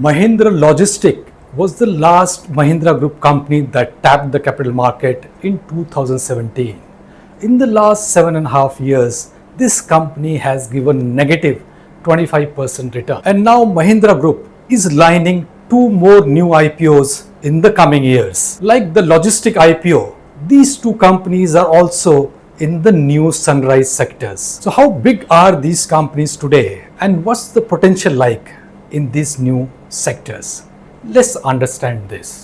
Mahindra Logistics was the last Mahindra Group company that tapped the capital market in 2017. In the last 7.5 years, this company has given negative 25% return. And now Mahindra Group is lining two more new IPOs in the coming years. Like the logistic IPO, these two companies are also in the new sunrise sectors. So how big are these companies today and what's the potential like in these new sectors? Let's understand this.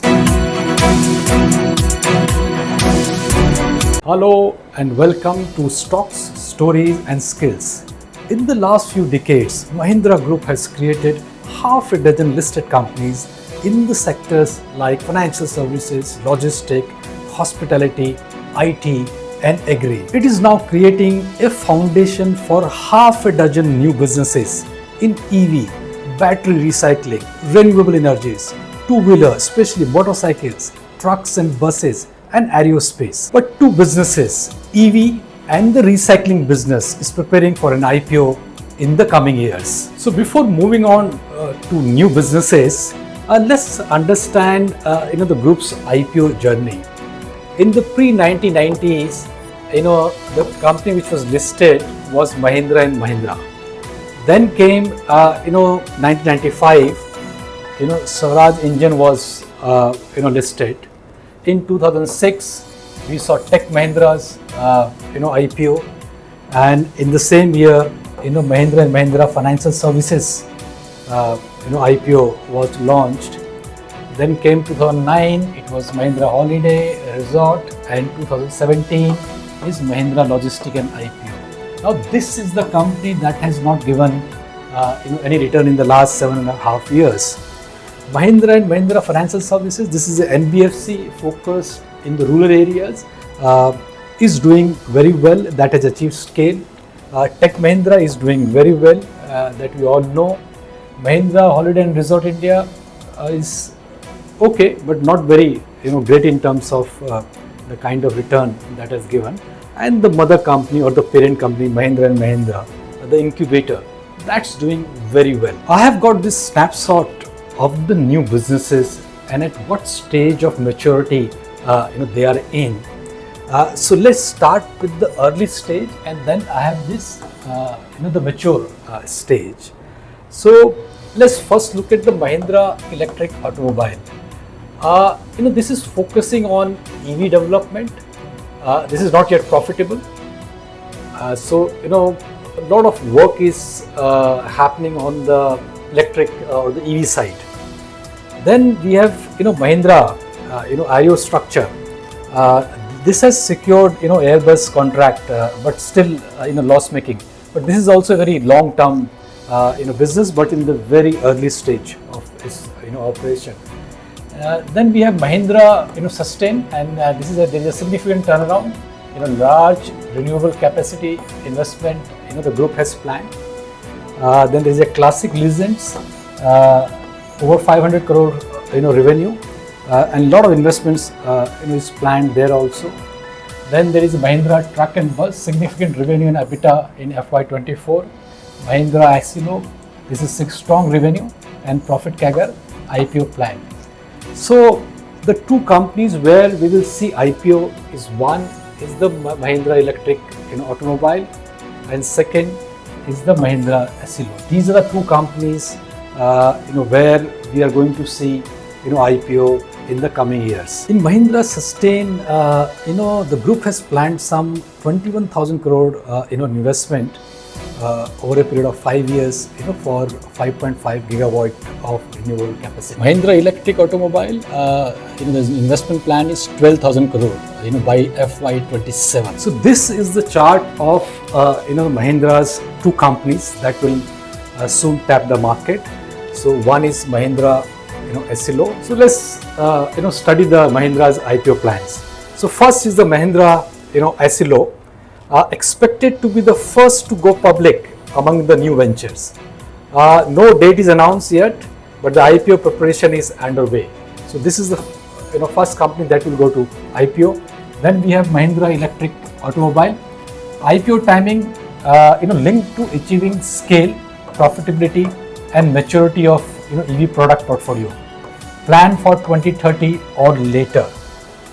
Hello and welcome to Stocks, Stories and Skills. In the last few decades, Mahindra Group has created half a dozen listed companies in the sectors like financial services, logistics, hospitality, IT and agri. It is now creating a foundation for half a dozen new businesses in EV, battery recycling, renewable energies, two-wheeler, especially motorcycles, trucks and buses, and aerospace. But two businesses, EV and the recycling business, is preparing for an IPO in the coming years. So before moving on to new businesses, let's understand the group's IPO journey. In the pre-1990s, the company which was listed was Mahindra and Mahindra. Then came 1995, Swaraj engine was listed. In 2006, we saw Tech Mahindra's IPO, and in the same year, Mahindra and Mahindra Financial Services IPO was launched. Then came 2009, it was Mahindra Holiday Resort, and 2017 is Mahindra Logistics and IPO. Now this is the company that has not given any return in the last 7.5 years. Mahindra and Mahindra Financial Services, this is an NBFC focused in the rural areas, is doing very well, that has achieved scale. Tech Mahindra is doing very well, that we all know. Mahindra Holiday and Resort India is okay, but not very great in terms of the kind of return that has given. And the mother company or the parent company, Mahindra and Mahindra, the incubator, that's doing very well. I have got this snapshot of the new businesses and at what stage of maturity they are in. So let's start with the early stage, and then I have this the mature stage. So let's first look at the Mahindra Electric Automobile. This is focusing on EV development. This is not yet profitable. So a lot of work is happening on the electric or the EV side. Then we have Mahindra IO structure. This has secured Airbus contract, but still loss making. But this is also a very long term business, but in the very early stage of its operation. Then we have Mahindra Sustain, and there is a significant turnaround. Large renewable capacity investment the group has planned. Then there is a Classic Legends, over 500 crore revenue, and a lot of investments is planned there also. Then there is Mahindra Truck and Bus, significant revenue and EBITDA in FY24. Mahindra Accelo, this is strong revenue and profit CAGR, IPO plan. So the two companies where we will see IPO is, one is the Mahindra Electric Automobile, and second is the Mahindra Accelo. These are the two companies where we are going to see IPO in the coming years. In Mahindra Sustain, the group has planned some 21,000 crore investment over a period of 5 years for 5.5 gigawatt of renewable capacity. Mahindra Electric Automobile, the investment plan is 12,000 crore by FY27. So this is the chart of Mahindra's two companies that will soon tap the market. So one is Mahindra Accelo. So let's study the Mahindra's IPO plans. So first is the Mahindra Accelo, expected to be the first to go public among the new ventures. No date is announced yet, but the IPO preparation is underway. So this is the first company that will go to IPO. Then we have Mahindra Electric Automobile. IPO timing linked to achieving scale, profitability and maturity of EV product portfolio planned for 2030 or later.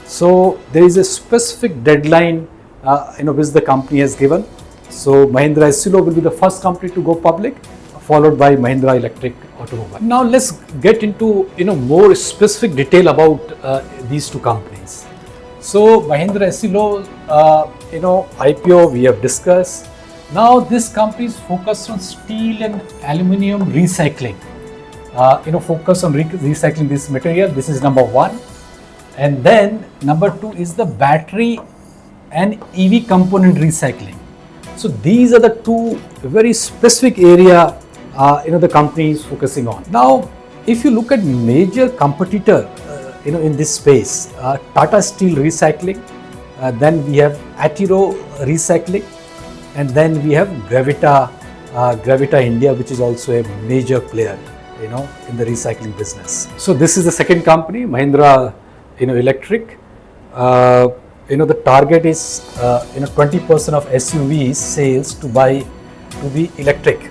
So there is a specific deadline which the company has given. So Mahindra Accelo will be the first company to go public, followed by Mahindra Electric Automobile. Now let's get into more specific detail about these two companies. So Mahindra Accelo IPO we have discussed. Now this company is focused on steel and aluminium recycling. Focus on recycling this material. This is number one. And then number two is the battery and EV component recycling. So these are the two very specific area the company is focusing on. Now, if you look at major competitor in this space, Tata Steel Recycling, then we have Attero Recycling, and then we have Gravita India, which is also a major player in the recycling business. So this is the second company, Mahindra Electric. The target is 20% of SUV sales to be electric.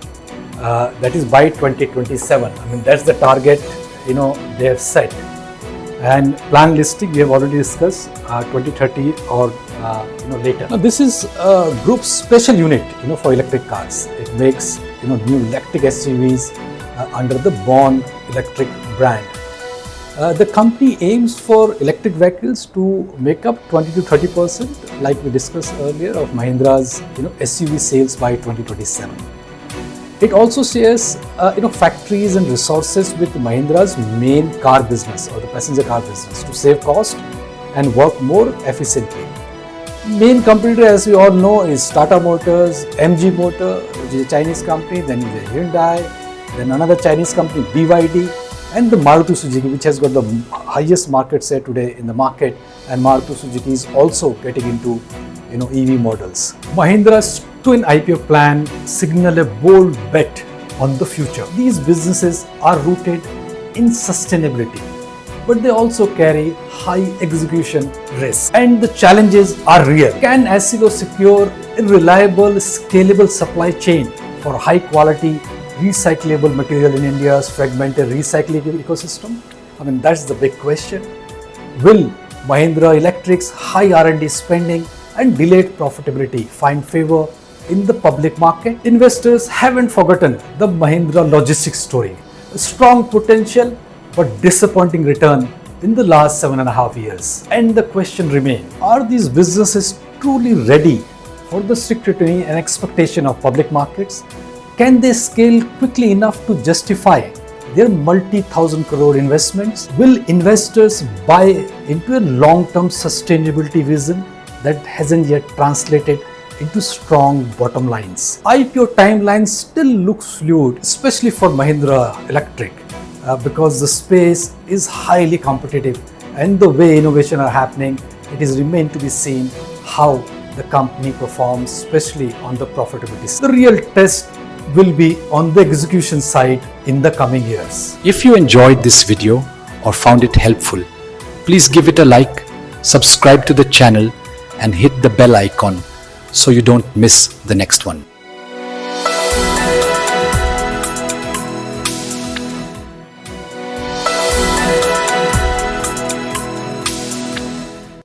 That is by 2027. I mean, that's the target they have set. And plan listing we have already discussed, 2030 or later. Now this is a group's special unit for electric cars. It makes new electric SUVs under the Born Electric brand. The company aims for electric vehicles to make up 20 to 30%, like we discussed earlier, of Mahindra's SUV sales by 2027. It also shares factories and resources with Mahindra's main car business or the passenger car business to save cost and work more efficiently. Main competitor, as we all know, is Tata Motors, MG Motor, which is a Chinese company, then is Hyundai, then another Chinese company, BYD, and the Maruti Suzuki, which has got the highest market share today in the market, and Maruti Suzuki is also getting into EV models. Mahindra's twin IPO plan signal a bold bet on the future. These businesses are rooted in sustainability, but they also carry high execution risk, and the challenges are real. Can Accelo secure a reliable, scalable supply chain for high quality recyclable material in India's fragmented recycling ecosystem? I mean, that's the big question. Will Mahindra Electric's high R&D spending and delayed profitability find favor in the public market? Investors haven't forgotten the Mahindra Logistics story. A strong potential but disappointing return in the last 7.5 years. And the question remains, are these businesses truly ready for the scrutiny and expectation of public markets? Can they scale quickly enough to justify their multi-thousand crore investments? Will investors buy into a long-term sustainability vision that hasn't yet translated into strong bottom lines? IPO timeline still looks fluid, especially for Mahindra Electric, because the space is highly competitive, and the way innovation are happening, it is remain to be seen how the company performs, especially on the profitability. The real test will be on the execution side in the coming years. If you enjoyed this video or found it helpful, please give it a like, subscribe to the channel and hit the bell icon so you don't miss the next one.